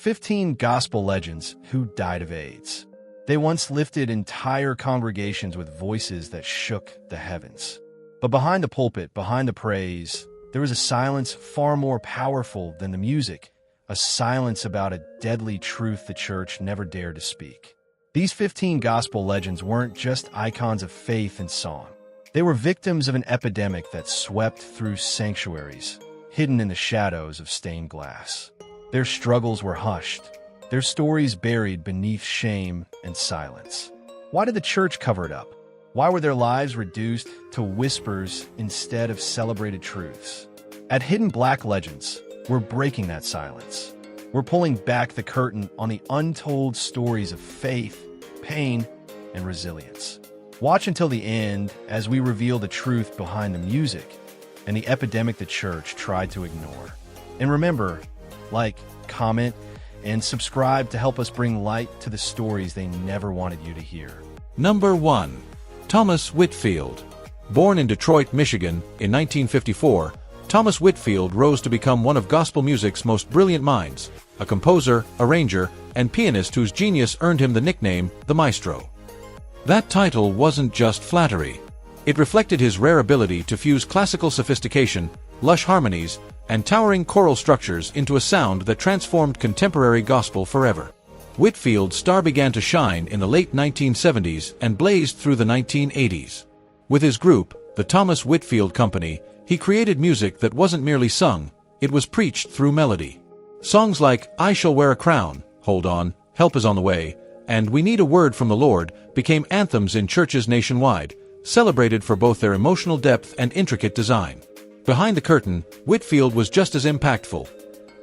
15 gospel legends who died of AIDS. They once lifted entire congregations with voices that shook the heavens. But behind the pulpit, behind the praise, there was a silence far more powerful than the music, a silence about a deadly truth the church never dared to speak. These 15 gospel legends weren't just icons of faith and song. They were victims of an epidemic that swept through sanctuaries, hidden in the shadows of stained glass. Their struggles were hushed, their stories buried beneath shame and silence. Why did the church cover it up? Why were their lives reduced to whispers instead of celebrated truths? At Hidden Black Legends, we're breaking that silence. We're pulling back the curtain on the untold stories of faith, pain, and resilience. Watch until the end as we reveal the truth behind the music and the epidemic the church tried to ignore. And remember, like, comment, and subscribe to help us bring light to the stories they never wanted you to hear. Number 1. Thomas Whitfield. Born in Detroit, Michigan, in 1954, Thomas Whitfield rose to become one of gospel music's most brilliant minds, a composer, arranger, and pianist whose genius earned him the nickname, the Maestro. That title wasn't just flattery. It reflected his rare ability to fuse classical sophistication, lush harmonies, and towering choral structures into a sound that transformed contemporary gospel forever. Whitfield's star began to shine in the late 1970s and blazed through the 1980s. With his group, the Thomas Whitfield Company, he created music that wasn't merely sung, it was preached through melody. Songs like I Shall Wear a Crown, Hold On, Help Is on the Way, and We Need a Word from the Lord became anthems in churches nationwide, celebrated for both their emotional depth and intricate design. Behind the curtain, Whitfield was just as impactful,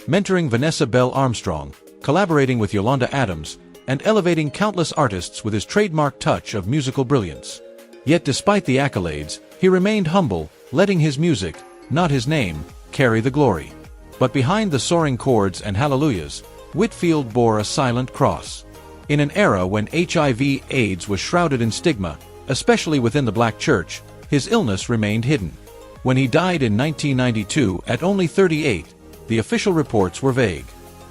mentoring Vanessa Bell Armstrong, collaborating with Yolanda Adams, and elevating countless artists with his trademark touch of musical brilliance. Yet despite the accolades, he remained humble, letting his music, not his name, carry the glory. But behind the soaring chords and hallelujahs, Whitfield bore a silent cross. In an era when HIV/AIDS was shrouded in stigma, especially within the black church, his illness remained hidden. When he died in 1992 at only 38, the official reports were vague.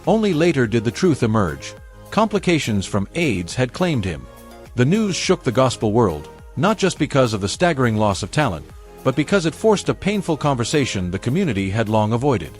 Only later did the truth emerge. Complications from AIDS had claimed him. The news shook the gospel world, not just because of the staggering loss of talent, but because it forced a painful conversation the community had long avoided.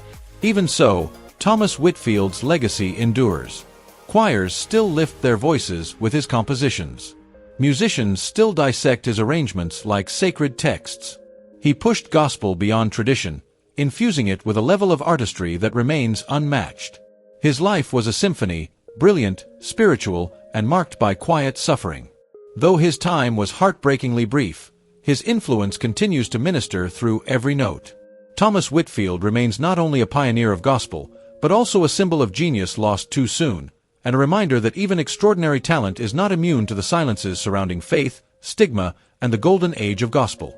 Even so, Thomas Whitfield's legacy endures. Choirs still lift their voices with his compositions. Musicians still dissect his arrangements like sacred texts. He pushed gospel beyond tradition, infusing it with a level of artistry that remains unmatched. His life was a symphony, brilliant, spiritual, and marked by quiet suffering. Though his time was heartbreakingly brief, his influence continues to minister through every note. Thomas Whitfield remains not only a pioneer of gospel, but also a symbol of genius lost too soon, and a reminder that even extraordinary talent is not immune to the silences surrounding faith, stigma, and the golden age of gospel.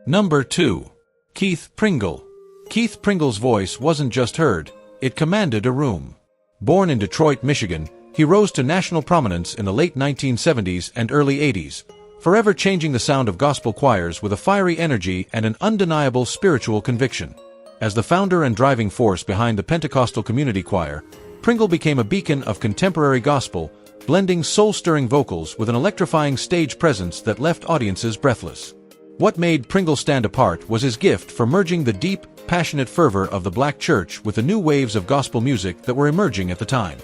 Number 2. Keith Pringle. Keith Pringle's voice wasn't just heard, it commanded a room. Born in Detroit, Michigan, he rose to national prominence in the late 1970s and early 80s, forever changing the sound of gospel choirs with a fiery energy and an undeniable spiritual conviction. As the founder and driving force behind the Pentecostal Community Choir, Pringle became a beacon of contemporary gospel, blending soul-stirring vocals with an electrifying stage presence that left audiences breathless. What made Pringle stand apart was his gift for merging the deep, passionate fervor of the black church with the new waves of gospel music that were emerging at the time.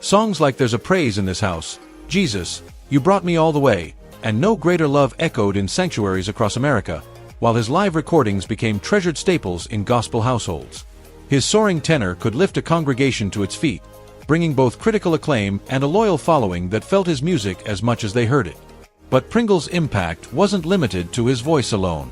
Songs like There's a Praise in This House, Jesus, You Brought Me All the Way, and No Greater Love echoed in sanctuaries across America, while his live recordings became treasured staples in gospel households. His soaring tenor could lift a congregation to its feet, bringing both critical acclaim and a loyal following that felt his music as much as they heard it. But Pringle's impact wasn't limited to his voice alone.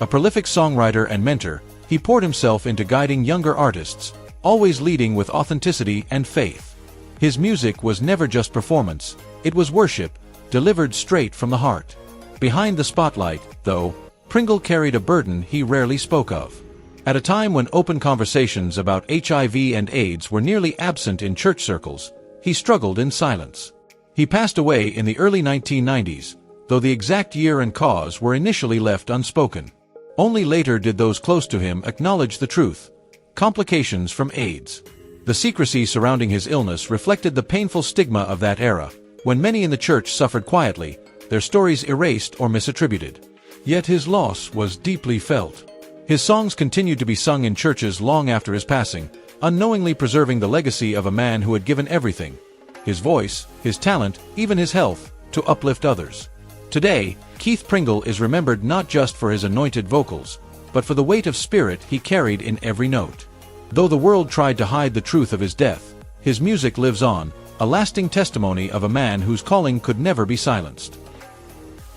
A prolific songwriter and mentor, he poured himself into guiding younger artists, always leading with authenticity and faith. His music was never just performance, it was worship, delivered straight from the heart. Behind the spotlight, though, Pringle carried a burden he rarely spoke of. At a time when open conversations about HIV and AIDS were nearly absent in church circles, he struggled in silence. He passed away in the early 1990s, though the exact year and cause were initially left unspoken. Only later did those close to him acknowledge the truth: complications from AIDS. The secrecy surrounding his illness reflected the painful stigma of that era, when many in the church suffered quietly, their stories erased or misattributed. Yet his loss was deeply felt. His songs continued to be sung in churches long after his passing, unknowingly preserving the legacy of a man who had given everything, his voice, his talent, even his health, to uplift others. Today, Keith Pringle is remembered not just for his anointed vocals, but for the weight of spirit he carried in every note. Though the world tried to hide the truth of his death, his music lives on, a lasting testimony of a man whose calling could never be silenced.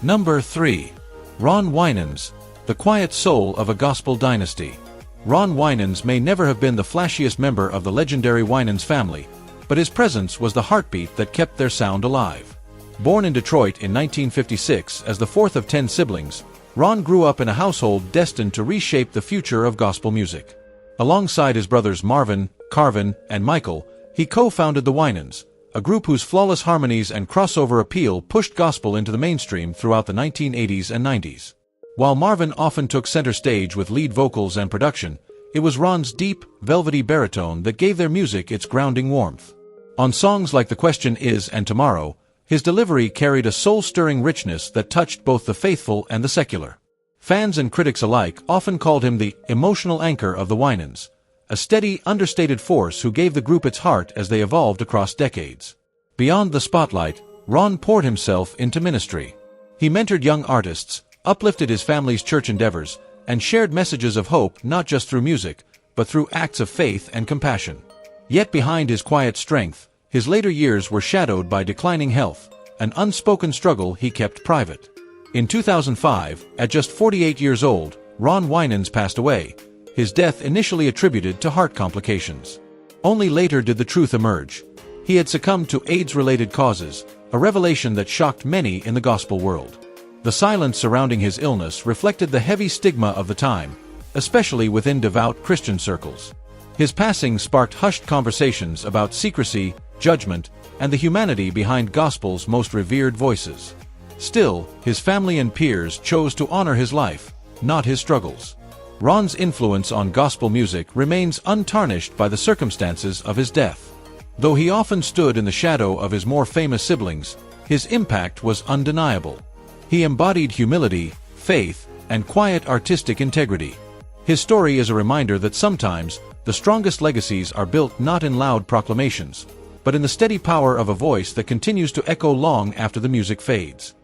Number 3. Ron Winans, the quiet soul of a gospel dynasty. Ron Winans may never have been the flashiest member of the legendary Winans family, but his presence was the heartbeat that kept their sound alive. Born in Detroit in 1956 as the fourth of 10 siblings, Ron grew up in a household destined to reshape the future of gospel music. Alongside his brothers Marvin, Carvin, and Michael, he co-founded the Winans, a group whose flawless harmonies and crossover appeal pushed gospel into the mainstream throughout the 1980s and 90s. While Marvin often took center stage with lead vocals and production, it was Ron's deep, velvety baritone that gave their music its grounding warmth. On songs like The Question Is and Tomorrow, his delivery carried a soul-stirring richness that touched both the faithful and the secular. Fans and critics alike often called him the emotional anchor of the Winans, a steady, understated force who gave the group its heart as they evolved across decades. Beyond the spotlight, Ron poured himself into ministry. He mentored young artists, uplifted his family's church endeavors, and shared messages of hope not just through music, but through acts of faith and compassion. Yet behind his quiet strength, his later years were shadowed by declining health, an unspoken struggle he kept private. In 2005, at just 48 years old, Ron Winans passed away, his death initially attributed to heart complications. Only later did the truth emerge. He had succumbed to AIDS-related causes, a revelation that shocked many in the gospel world. The silence surrounding his illness reflected the heavy stigma of the time, especially within devout Christian circles. His passing sparked hushed conversations about secrecy, judgment, and the humanity behind gospel's most revered voices. Still, his family and peers chose to honor his life, not his struggles. Ron's influence on gospel music remains untarnished by the circumstances of his death. Though he often stood in the shadow of his more famous siblings, his impact was undeniable. He embodied humility, faith, and quiet artistic integrity. His story is a reminder that sometimes the strongest legacies are built not in loud proclamations, but in the steady power of a voice that continues to echo long after the music fades.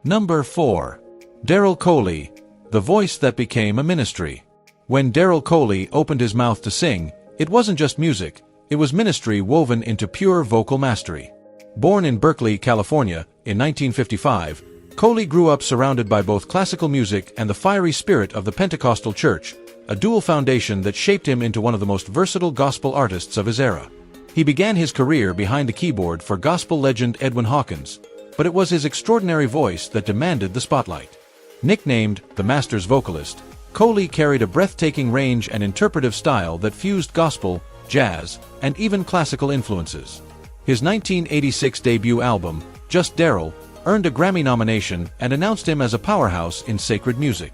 Number 4. Daryl Coley, the voice that became a ministry. When Daryl Coley opened his mouth to sing, it wasn't just music, it was ministry woven into pure vocal mastery. Born in Berkeley, California, in 1955, Coley grew up surrounded by both classical music and the fiery spirit of the Pentecostal church, a dual foundation that shaped him into one of the most versatile gospel artists of his era. He began his career behind the keyboard for gospel legend Edwin Hawkins, but it was his extraordinary voice that demanded the spotlight. Nicknamed the Master's Vocalist, Coley carried a breathtaking range and interpretive style that fused gospel, jazz, and even classical influences. His 1986 debut album, Just Daryl, earned a Grammy nomination and announced him as a powerhouse in sacred music.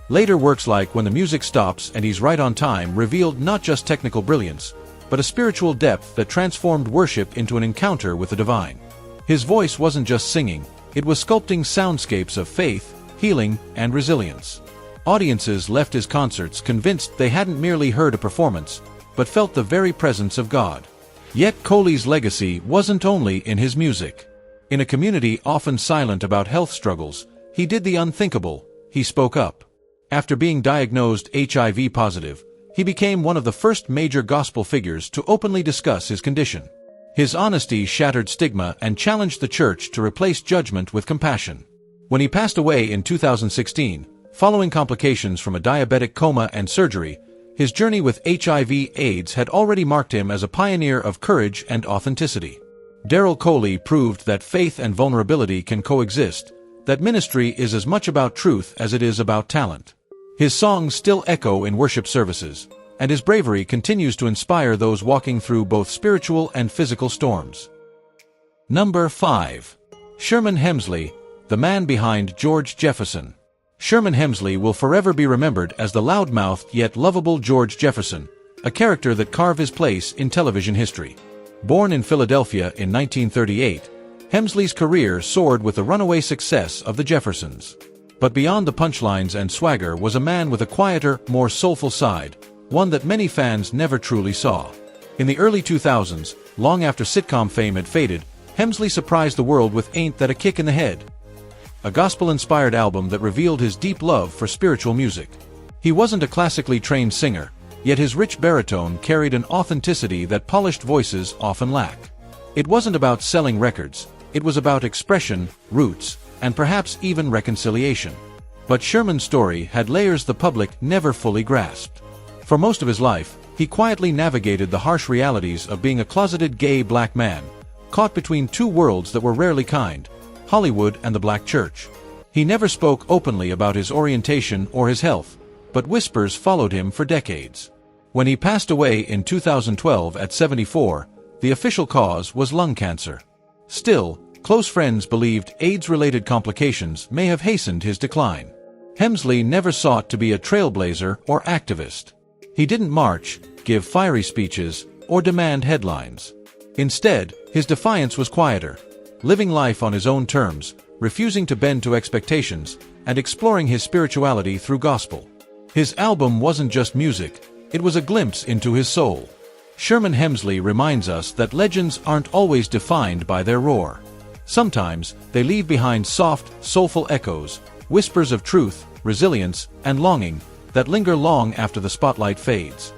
Later works like When the Music Stops and He's Right on Time revealed not just technical brilliance, but a spiritual depth that transformed worship into an encounter with the divine. His voice wasn't just singing, it was sculpting soundscapes of faith, healing, and resilience. Audiences left his concerts convinced they hadn't merely heard a performance, but felt the very presence of God. Yet Coley's legacy wasn't only in his music. In a community often silent about health struggles, he did the unthinkable, he spoke up. After being diagnosed HIV positive, he became one of the first major gospel figures to openly discuss his condition. His honesty shattered stigma and challenged the church to replace judgment with compassion. When he passed away in 2016, following complications from a diabetic coma and surgery, his journey with HIV/AIDS had already marked him as a pioneer of courage and authenticity. Daryl Coley proved that faith and vulnerability can coexist, that ministry is as much about truth as it is about talent. His songs still echo in worship services, and his bravery continues to inspire those walking through both spiritual and physical storms. Number 5. Sherman Hemsley, the man behind George Jefferson. Sherman Hemsley will forever be remembered as the loudmouthed yet lovable George Jefferson, a character that carved his place in television history. Born in Philadelphia in 1938, Hemsley's career soared with the runaway success of the Jeffersons. But beyond the punchlines and swagger was a man with a quieter, more soulful side, one that many fans never truly saw. In the early 2000s, long after sitcom fame had faded, Hemsley surprised the world with Ain't That a Kick in the Head, a gospel-inspired album that revealed his deep love for spiritual music. He wasn't a classically trained singer, yet his rich baritone carried an authenticity that polished voices often lack. It wasn't about selling records, it was about expression, roots, and perhaps even reconciliation. But Sherman's story had layers the public never fully grasped. For most of his life, he quietly navigated the harsh realities of being a closeted gay black man, caught between two worlds that were rarely kind, Hollywood and the black church. He never spoke openly about his orientation or his health, but whispers followed him for decades. When he passed away in 2012 at 74, the official cause was lung cancer. Still, close friends believed AIDS-related complications may have hastened his decline. Hemsley never sought to be a trailblazer or activist. He didn't march, give fiery speeches, or demand headlines. Instead, his defiance was quieter, living life on his own terms, refusing to bend to expectations, and exploring his spirituality through gospel. His album wasn't just music, it was a glimpse into his soul. Sherman Hemsley reminds us that legends aren't always defined by their roar. Sometimes, they leave behind soft, soulful echoes, whispers of truth, resilience, and longing that linger long after the spotlight fades.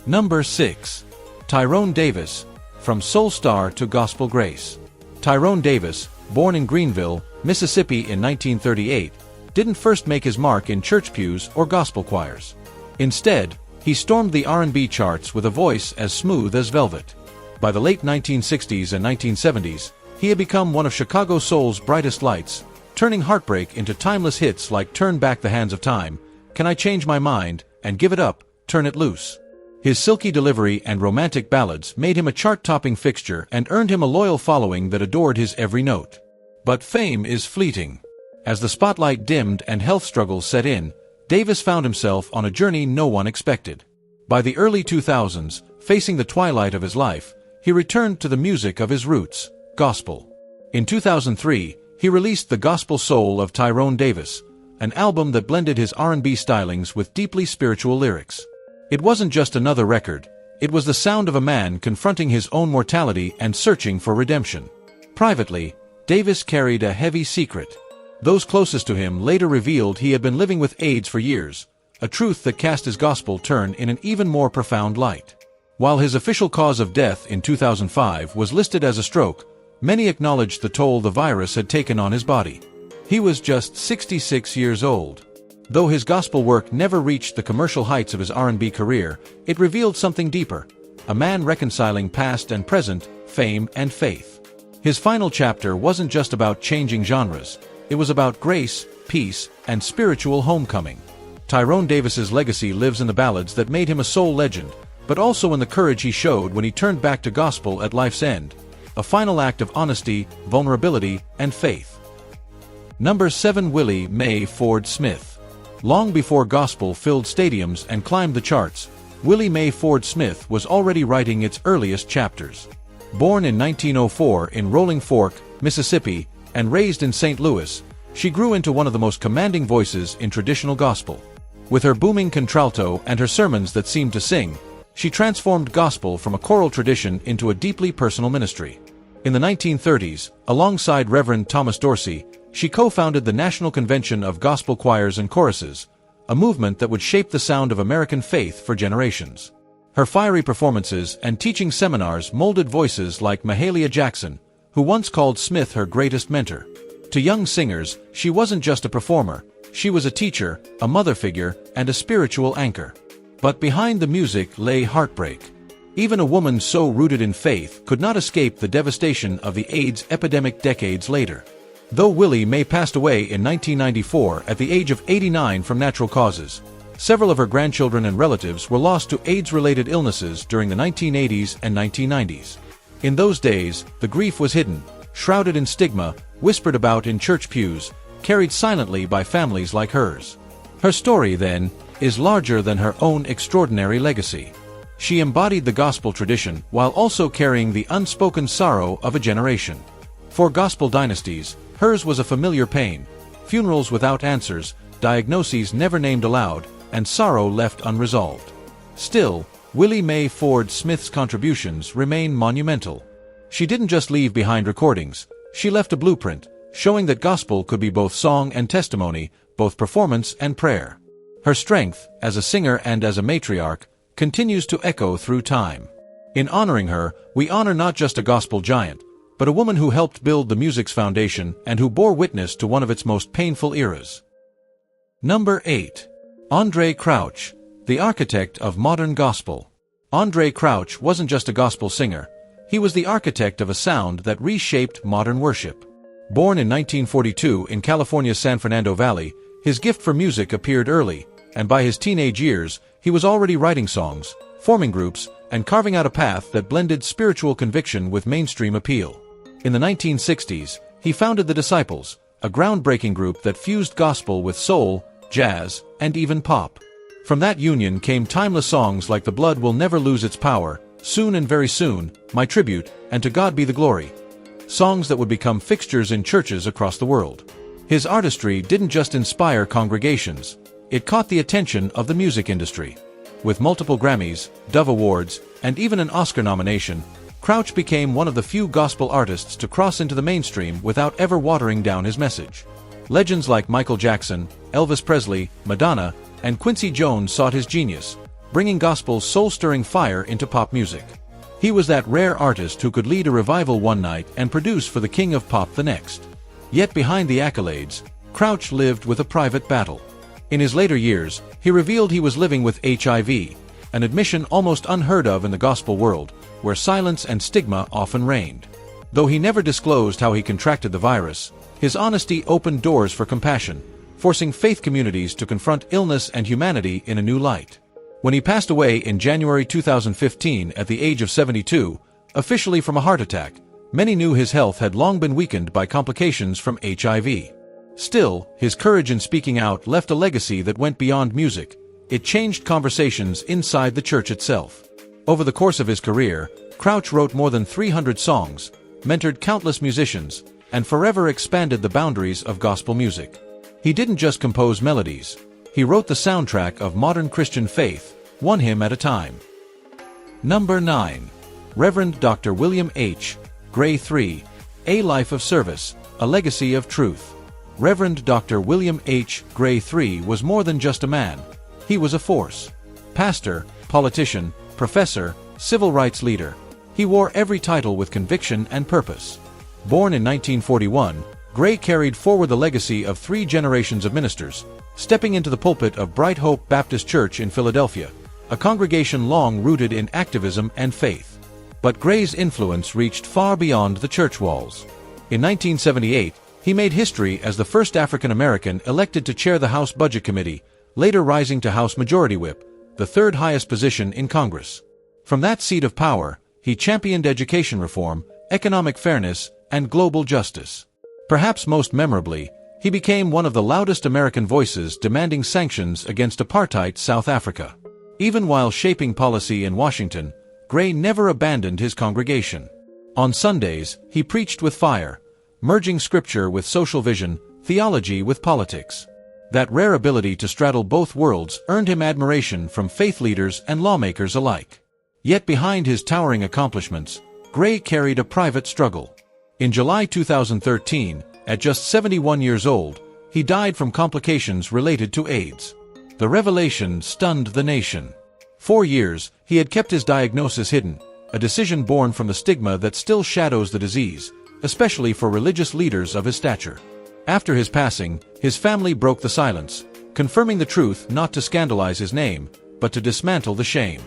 Number 6. Tyrone Davis, From Soul Star to Gospel Grace. Tyrone Davis, born in Greenville, Mississippi in 1938, didn't first make his mark in church pews or gospel choirs. Instead, he stormed the R&B charts with a voice as smooth as velvet. By the late 1960s and 1970s, he had become one of Chicago soul's brightest lights, turning heartbreak into timeless hits like Turn Back the Hands of Time, Can I Change My Mind, and Give It Up, Turn It Loose. His silky delivery and romantic ballads made him a chart-topping fixture and earned him a loyal following that adored his every note. But fame is fleeting. As the spotlight dimmed and health struggles set in, Davis found himself on a journey no one expected. By the early 2000s, facing the twilight of his life, he returned to the music of his roots, gospel. In 2003, he released The Gospel Soul of Tyrone Davis, an album that blended his R&B stylings with deeply spiritual lyrics. It wasn't just another record, it was the sound of a man confronting his own mortality and searching for redemption. Privately, Davis carried a heavy secret. Those closest to him later revealed he had been living with AIDS for years, a truth that cast his gospel turn in an even more profound light. While his official cause of death in 2005 was listed as a stroke, many acknowledged the toll the virus had taken on his body. He was just 66 years old. Though his gospel work never reached the commercial heights of his R&B career, it revealed something deeper, a man reconciling past and present, fame and faith. His final chapter wasn't just about changing genres, it was about grace, peace, and spiritual homecoming. Tyrone Davis's legacy lives in the ballads that made him a soul legend, but also in the courage he showed when he turned back to gospel at life's end, a final act of honesty, vulnerability, and faith. Number 7. Willie Mae Ford Smith. Long before gospel filled stadiums and climbed the charts, Willie Mae Ford Smith was already writing its earliest chapters. Born in 1904 in Rolling Fork, Mississippi, and raised in St. Louis, she grew into one of the most commanding voices in traditional gospel. With her booming contralto and her sermons that seemed to sing, she transformed gospel from a choral tradition into a deeply personal ministry. In the 1930s, alongside Reverend Thomas Dorsey, she co-founded the National Convention of Gospel Choirs and Choruses, a movement that would shape the sound of American faith for generations. Her fiery performances and teaching seminars molded voices like Mahalia Jackson, who once called Smith her greatest mentor. To young singers, she wasn't just a performer, she was a teacher, a mother figure, and a spiritual anchor. But behind the music lay heartbreak. Even a woman so rooted in faith could not escape the devastation of the AIDS epidemic decades later. Though Willie Mae passed away in 1994 at the age of 89 from natural causes, several of her grandchildren and relatives were lost to AIDS-related illnesses during the 1980s and 1990s. In those days, the grief was hidden, shrouded in stigma, whispered about in church pews, carried silently by families like hers. Her story, then, is larger than her own extraordinary legacy. She embodied the gospel tradition while also carrying the unspoken sorrow of a generation. For gospel dynasties, hers was a familiar pain: funerals without answers, diagnoses never named aloud, and sorrow left unresolved. Still, Willie Mae Ford Smith's contributions remain monumental. She didn't just leave behind recordings, she left a blueprint, showing that gospel could be both song and testimony, both performance and prayer. Her strength, as a singer and as a matriarch, continues to echo through time. In honoring her, we honor not just a gospel giant, but a woman who helped build the music's foundation and who bore witness to one of its most painful eras. Number 8. Andraé Crouch, the architect of modern gospel. Andraé Crouch wasn't just a gospel singer, he was the architect of a sound that reshaped modern worship. Born in 1942 in California's San Fernando Valley, his gift for music appeared early, and by his teenage years, he was already writing songs, forming groups, and carving out a path that blended spiritual conviction with mainstream appeal. In the 1960s, he founded the Disciples, a groundbreaking group that fused gospel with soul, jazz, and even pop. From that union came timeless songs like The Blood Will Never Lose Its Power, Soon and Very Soon, My Tribute, and To God Be the Glory. Songs that would become fixtures in churches across the world. His artistry didn't just inspire congregations, it caught the attention of the music industry. With multiple Grammys, Dove Awards, and even an Oscar nomination, Crouch became one of the few gospel artists to cross into the mainstream without ever watering down his message. Legends like Michael Jackson, Elvis Presley, Madonna, and Quincy Jones sought his genius, bringing gospel's soul-stirring fire into pop music. He was that rare artist who could lead a revival one night and produce for the king of pop the next. Yet behind the accolades, Crouch lived with a private battle. In his later years, he revealed he was living with HIV, an admission almost unheard of in the gospel world, where silence and stigma often reigned. Though he never disclosed how he contracted the virus, his honesty opened doors for compassion, forcing faith communities to confront illness and humanity in a new light. When he passed away in January 2015 at the age of 72, officially from a heart attack, many knew his health had long been weakened by complications from HIV. Still, his courage in speaking out left a legacy that went beyond music. It changed conversations inside the church itself. Over the course of his career, Crouch wrote more than 300 songs, mentored countless musicians, and forever expanded the boundaries of gospel music. He didn't just compose melodies. He wrote the soundtrack of modern Christian faith, one hymn at a time. Number 9. Reverend Dr. William H. Gray III, A Life of Service, A Legacy of Truth. Reverend Dr. William H. Gray III was more than just a man. He was a force. Pastor, politician, professor, civil rights leader. He wore every title with conviction and purpose. Born in 1941, Gray carried forward the legacy of 3 generations of ministers, stepping into the pulpit of Bright Hope Baptist Church in Philadelphia, a congregation long rooted in activism and faith. But Gray's influence reached far beyond the church walls. In 1978, he made history as the first African American elected to chair the House Budget Committee, later rising to House Majority Whip, the third highest position in Congress. From that seat of power, he championed education reform, economic fairness, and global justice. Perhaps most memorably, he became one of the loudest American voices demanding sanctions against apartheid South Africa. Even while shaping policy in Washington, Gray never abandoned his congregation. On Sundays, he preached with fire, merging scripture with social vision, theology with politics. That rare ability to straddle both worlds earned him admiration from faith leaders and lawmakers alike. Yet behind his towering accomplishments, Gray carried a private struggle. In July 2013, at just 71 years old, he died from complications related to AIDS. The revelation stunned the nation. 4 years, he had kept his diagnosis hidden, a decision born from the stigma that still shadows the disease, especially for religious leaders of his stature. After his passing, his family broke the silence, confirming the truth not to scandalize his name, but to dismantle the shame.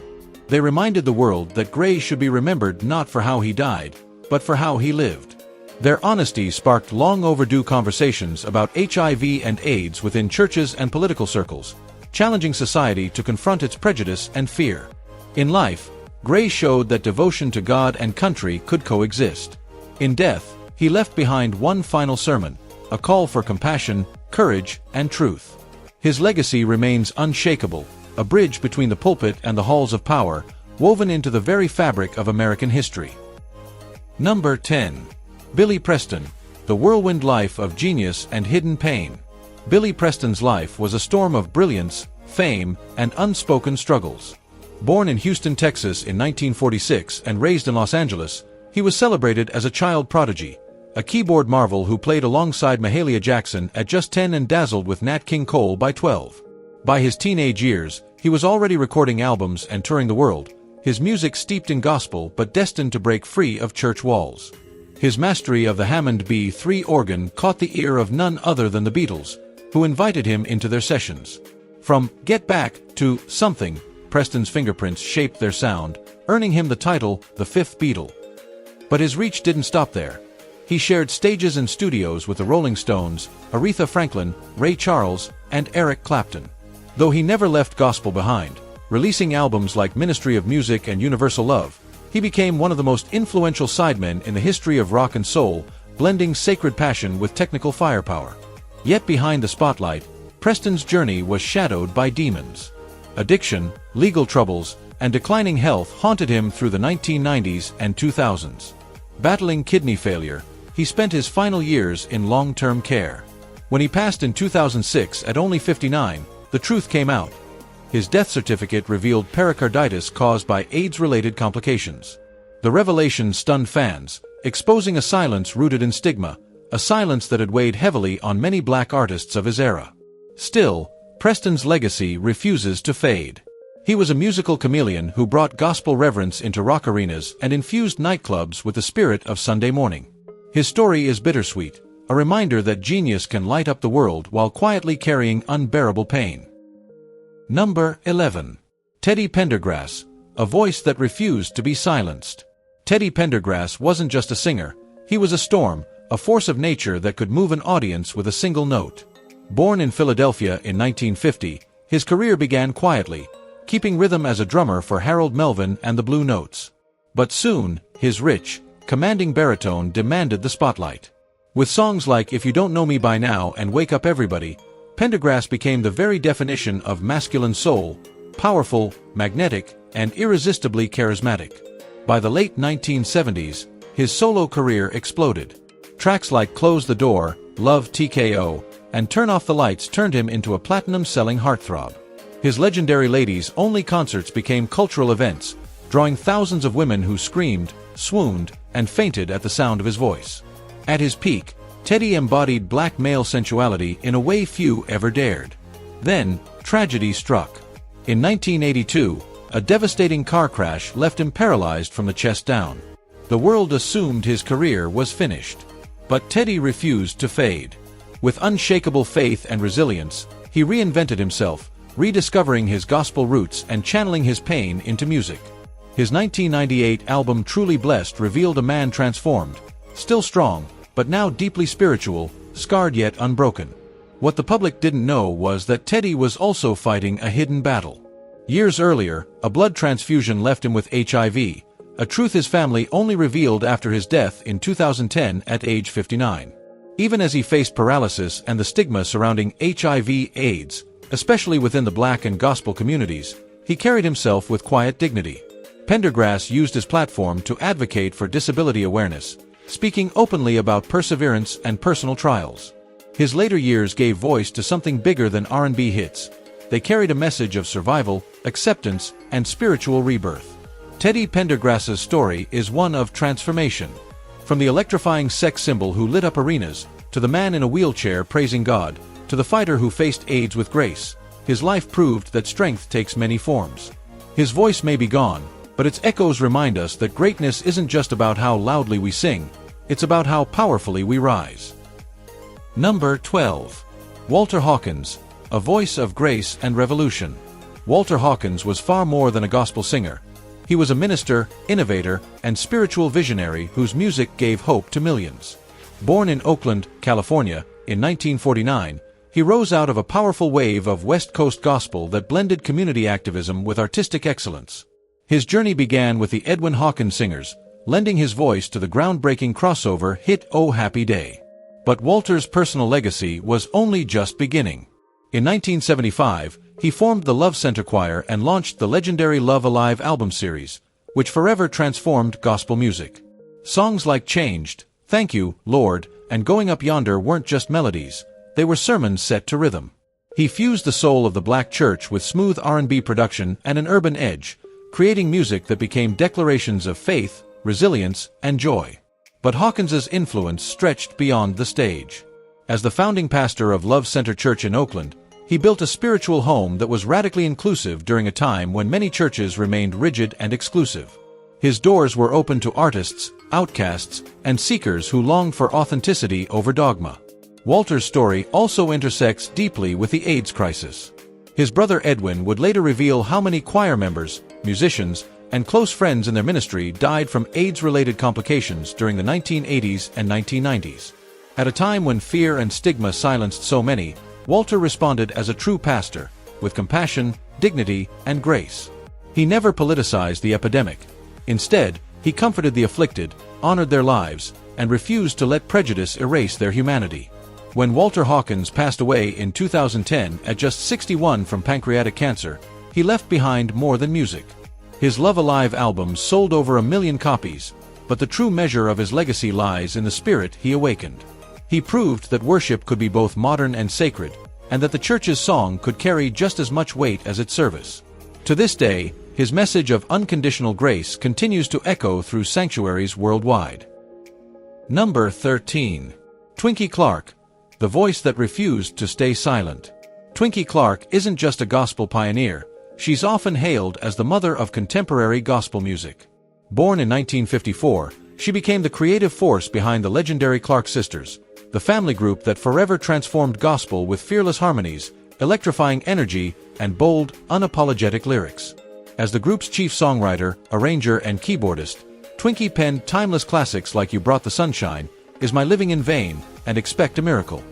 They reminded the world that Gray should be remembered not for how he died, but for how he lived. Their honesty sparked long overdue conversations about HIV and AIDS within churches and political circles, challenging society to confront its prejudice and fear. In life, Gray showed that devotion to God and country could coexist. In death, he left behind one final sermon, a call for compassion, courage, and truth. His legacy remains unshakable, a bridge between the pulpit and the halls of power, woven into the very fabric of American history. Number 10. Billy Preston, the whirlwind life of genius and hidden pain. Billy Preston's life was a storm of brilliance, fame, and unspoken struggles. Born in Houston, Texas in 1946 and raised in Los Angeles, he was celebrated as a child prodigy, a keyboard marvel who played alongside Mahalia Jackson at just 10 and dazzled with Nat King Cole by 12. By his teenage years, he was already recording albums and touring the world, his music steeped in gospel but destined to break free of church walls. His mastery of the Hammond B3 organ caught the ear of none other than the Beatles, who invited him into their sessions. From Get Back to Something, Preston's fingerprints shaped their sound, earning him the title, the Fifth Beatle. But his reach didn't stop there. He shared stages and studios with the Rolling Stones, Aretha Franklin, Ray Charles, and Eric Clapton. Though he never left gospel behind, releasing albums like Ministry of Music and Universal Love, he became one of the most influential sidemen in the history of rock and soul, blending sacred passion with technical firepower. Yet behind the spotlight, Preston's journey was shadowed by demons. Addiction, legal troubles, and declining health haunted him through the 1990s and 2000s. Battling kidney failure, he spent his final years in long-term care. When he passed in 2006 at only 59, the truth came out. His death certificate revealed pericarditis caused by AIDS-related complications. The revelation stunned fans, exposing a silence rooted in stigma, a silence that had weighed heavily on many black artists of his era. Still, Preston's legacy refuses to fade. He was a musical chameleon who brought gospel reverence into rock arenas and infused nightclubs with the spirit of Sunday morning. His story is bittersweet, a reminder that genius can light up the world while quietly carrying unbearable pain. Number 11. Teddy Pendergrass, a voice that refused to be silenced. Teddy Pendergrass wasn't just a singer, he was a storm, a force of nature that could move an audience with a single note. Born in Philadelphia in 1950, his career began quietly, keeping rhythm as a drummer for Harold Melvin and the Blue Notes. But soon, his rich, commanding baritone demanded the spotlight. With songs like If You Don't Know Me By Now and Wake Up Everybody, Pendergrass became the very definition of masculine soul, powerful, magnetic, and irresistibly charismatic. By the late 1970s, his solo career exploded. Tracks like Close the Door, Love TKO, and Turn Off the Lights turned him into a platinum-selling heartthrob. His legendary ladies-only concerts became cultural events, drawing thousands of women who screamed, swooned, and fainted at the sound of his voice. At his peak, Teddy embodied black male sensuality in a way few ever dared. Then, tragedy struck. In 1982, a devastating car crash left him paralyzed from the chest down. The world assumed his career was finished. But Teddy refused to fade. With unshakable faith and resilience, he reinvented himself, rediscovering his gospel roots and channeling his pain into music. His 1998 album Truly Blessed revealed a man transformed, still strong, but now deeply spiritual, scarred yet unbroken. What the public didn't know was that Teddy was also fighting a hidden battle. Years earlier, a blood transfusion left him with HIV, a truth his family only revealed after his death in 2010 at age 59. Even as he faced paralysis and the stigma surrounding HIV/AIDS, especially within the black and gospel communities, he carried himself with quiet dignity. Pendergrass used his platform to advocate for disability awareness, speaking openly about perseverance and personal trials. His later years gave voice to something bigger than R&B hits. They carried a message of survival, acceptance, and spiritual rebirth. Teddy Pendergrass's story is one of transformation. From the electrifying sex symbol who lit up arenas, to the man in a wheelchair praising God, to the fighter who faced AIDS with grace, his life proved that strength takes many forms. His voice may be gone, but its echoes remind us that greatness isn't just about how loudly we sing, it's about how powerfully we rise. Number 12. Walter Hawkins, a voice of grace and revolution. Walter Hawkins was far more than a gospel singer. He was a minister, innovator, and spiritual visionary whose music gave hope to millions. Born in Oakland, California, in 1949, he rose out of a powerful wave of West Coast gospel that blended community activism with artistic excellence. His journey began with the Edwin Hawkins Singers, lending his voice to the groundbreaking crossover hit Oh Happy Day. But Walter's personal legacy was only just beginning. In 1975, he formed the Love Center Choir and launched the legendary Love Alive album series, which forever transformed gospel music. Songs like Changed, Thank You, Lord, and Going Up Yonder weren't just melodies, they were sermons set to rhythm. He fused the soul of the black church with smooth R&B production and an urban edge, creating music that became declarations of faith, resilience, and joy. But Hawkins's influence stretched beyond the stage. As the founding pastor of Love Center Church in Oakland, he built a spiritual home that was radically inclusive during a time when many churches remained rigid and exclusive. His doors were open to artists, outcasts, and seekers who longed for authenticity over dogma. Walter's story also intersects deeply with the AIDS crisis. His brother Edwin would later reveal how many choir members, musicians, and close friends in their ministry died from AIDS-related complications during the 1980s and 1990s. At a time when fear and stigma silenced so many, Walter responded as a true pastor, with compassion, dignity, and grace. He never politicized the epidemic. Instead, he comforted the afflicted, honored their lives, and refused to let prejudice erase their humanity. When Walter Hawkins passed away in 2010 at just 61 from pancreatic cancer, he left behind more than music. His Love Alive albums sold over 1 million copies, but the true measure of his legacy lies in the spirit he awakened. He proved that worship could be both modern and sacred, and that the church's song could carry just as much weight as its service. To this day, his message of unconditional grace continues to echo through sanctuaries worldwide. Number 13. Twinkie Clark, the voice that refused to stay silent. Twinkie Clark isn't just a gospel pioneer, she's often hailed as the mother of contemporary gospel music. Born in 1954, she became the creative force behind the legendary Clark Sisters, the family group that forever transformed gospel with fearless harmonies, electrifying energy, and bold, unapologetic lyrics. As the group's chief songwriter, arranger, and keyboardist, Twinkie penned timeless classics like You Brought the Sunshine, Is My Living in Vain, and Expect a Miracle.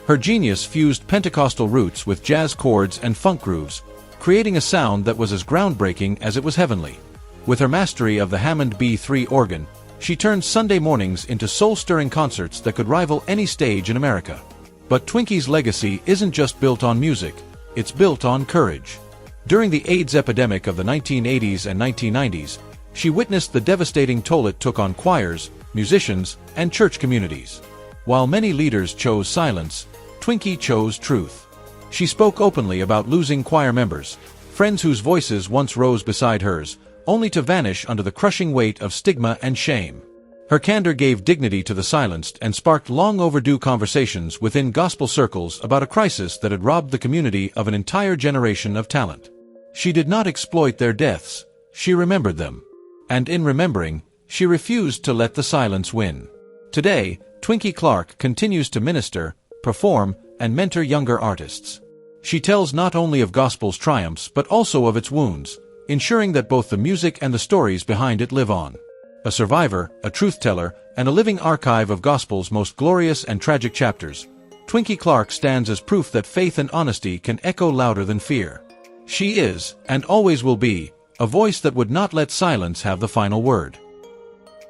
Her genius fused Pentecostal roots with jazz chords and funk grooves, creating a sound that was as groundbreaking as it was heavenly. With her mastery of the Hammond B3 organ, she turned Sunday mornings into soul-stirring concerts that could rival any stage in America. But Twinkie's legacy isn't just built on music, it's built on courage. During the AIDS epidemic of the 1980s and 1990s, she witnessed the devastating toll it took on choirs, musicians, and church communities. While many leaders chose silence, Twinkie chose truth. She spoke openly about losing choir members, friends whose voices once rose beside hers, only to vanish under the crushing weight of stigma and shame. Her candor gave dignity to the silenced and sparked long-overdue conversations within gospel circles about a crisis that had robbed the community of an entire generation of talent. She did not exploit their deaths, she remembered them. And in remembering, she refused to let the silence win. Today, Twinkie Clark continues to minister, perform, and mentor younger artists. She tells not only of gospel's triumphs but also of its wounds, ensuring that both the music and the stories behind it live on. A survivor, a truth-teller, and a living archive of gospel's most glorious and tragic chapters, Twinkie Clark stands as proof that faith and honesty can echo louder than fear. She is, and always will be, a voice that would not let silence have the final word.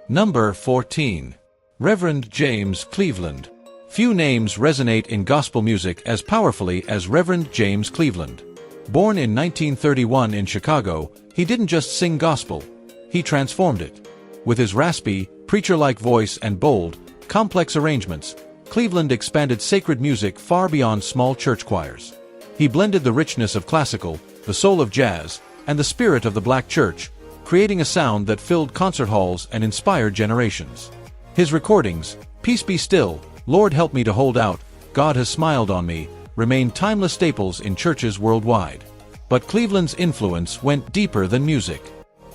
Number 14. Reverend James Cleveland. Few names resonate in gospel music as powerfully as Reverend James Cleveland. Born in 1931 in Chicago, he didn't just sing gospel, he transformed it. With his raspy, preacher-like voice and bold, complex arrangements, Cleveland expanded sacred music far beyond small church choirs. He blended the richness of classical, the soul of jazz, and the spirit of the black church, creating a sound that filled concert halls and inspired generations. His recordings, Peace Be Still, Lord Help Me to Hold Out, God Has Smiled on Me, remain timeless staples in churches worldwide. But Cleveland's influence went deeper than music.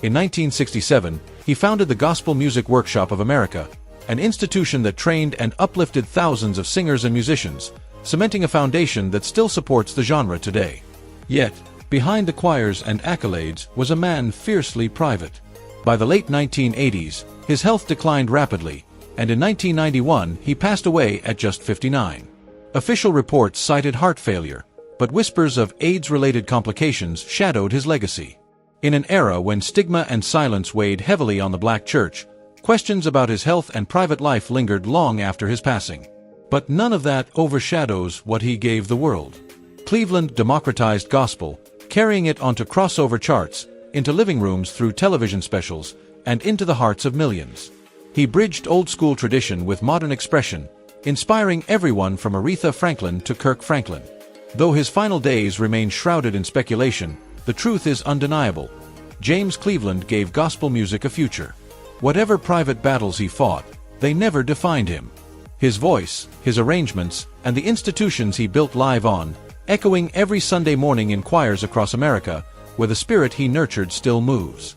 In 1967, he founded the Gospel Music Workshop of America, an institution that trained and uplifted thousands of singers and musicians, cementing a foundation that still supports the genre today. Yet, behind the choirs and accolades was a man fiercely private. By the late 1980s, his health declined rapidly, and in 1991 he passed away at just 59. Official reports cited heart failure, but whispers of AIDS-related complications shadowed his legacy. In an era when stigma and silence weighed heavily on the black church, questions about his health and private life lingered long after his passing. But none of that overshadows what he gave the world. Cleveland democratized gospel, carrying it onto crossover charts, into living rooms through television specials, and into the hearts of millions. He bridged old-school tradition with modern expression, inspiring everyone from Aretha Franklin to Kirk Franklin. Though his final days remain shrouded in speculation, the truth is undeniable. James Cleveland gave gospel music a future. Whatever private battles he fought, they never defined him. His voice, his arrangements, and the institutions he built live on, echoing every Sunday morning in choirs across America, where the spirit he nurtured still moves.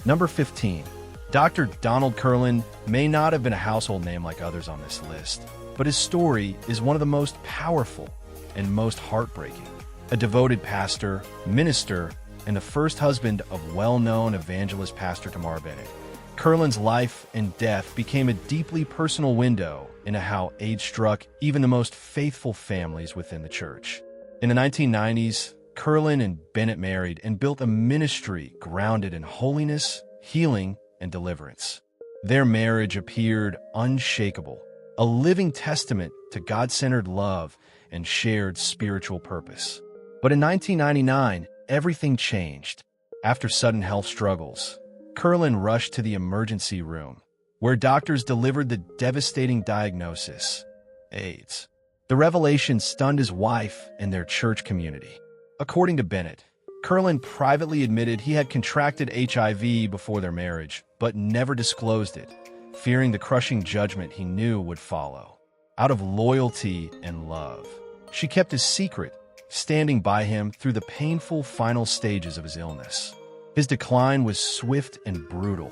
Number 15. Dr. Donald Curlin may not have been a household name like others on this list, but his story is one of the most powerful and most heartbreaking. A devoted pastor, minister, and the first husband of well-known evangelist Pastor Tamar Bennett, Curlin's life and death became a deeply personal window into how AIDS struck even the most faithful families within the church. In the 1990s, Curlin and Bennett married and built a ministry grounded in holiness, healing, and deliverance. Their marriage appeared unshakable, a living testament to God-centered love and shared spiritual purpose. But in 1999, everything changed. After sudden health struggles, Curlin rushed to the emergency room, where doctors delivered the devastating diagnosis: AIDS. The revelation stunned his wife and their church community. According to Bennett, Curlin privately admitted he had contracted HIV before their marriage, but never disclosed it, fearing the crushing judgment he knew would follow. Out of loyalty and love, she kept his secret, standing by him through the painful final stages of his illness. His decline was swift and brutal,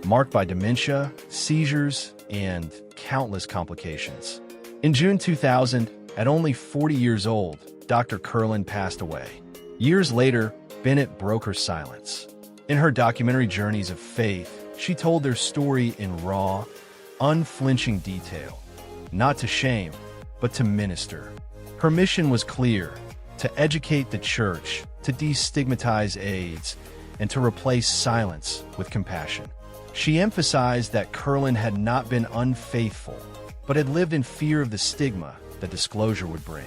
marked by dementia, seizures, and countless complications. In June 2000, at only 40 years old, Dr. Curlin passed away. Years later, Bennett broke her silence. In her documentary Journeys of Faith, she told their story in raw, unflinching detail, not to shame, but to minister. Her mission was clear: to educate the church, to destigmatize AIDS, and to replace silence with compassion. She emphasized that Curlin had not been unfaithful, but had lived in fear of the stigma that disclosure would bring.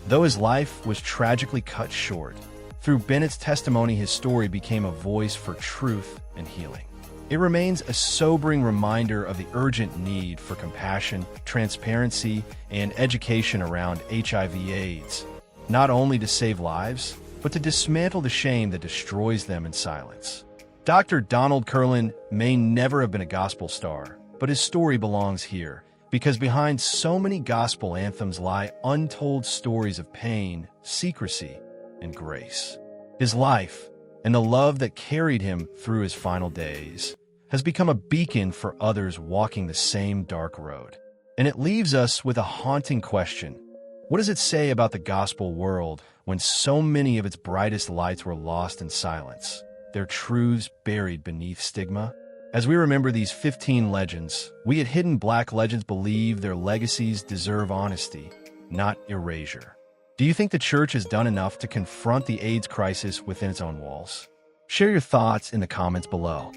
Though his life was tragically cut short, through Bennett's testimony, his story became a voice for truth and healing. It remains a sobering reminder of the urgent need for compassion, transparency, and education around HIV/AIDS, not only to save lives, but to dismantle the shame that destroys them in silence. Dr. Donald Curlin may never have been a gospel star, but his story belongs here, because behind so many gospel anthems lie untold stories of pain, secrecy, and grace. His life, and the love that carried him through his final days, has become a beacon for others walking the same dark road. And it leaves us with a haunting question. What does it say about the gospel world when so many of its brightest lights were lost in silence, their truths buried beneath stigma? As we remember these 15 legends, we at Hidden Black Legends believe their legacies deserve honesty, not erasure. Do you think the church has done enough to confront the AIDS crisis within its own walls? Share your thoughts in the comments below.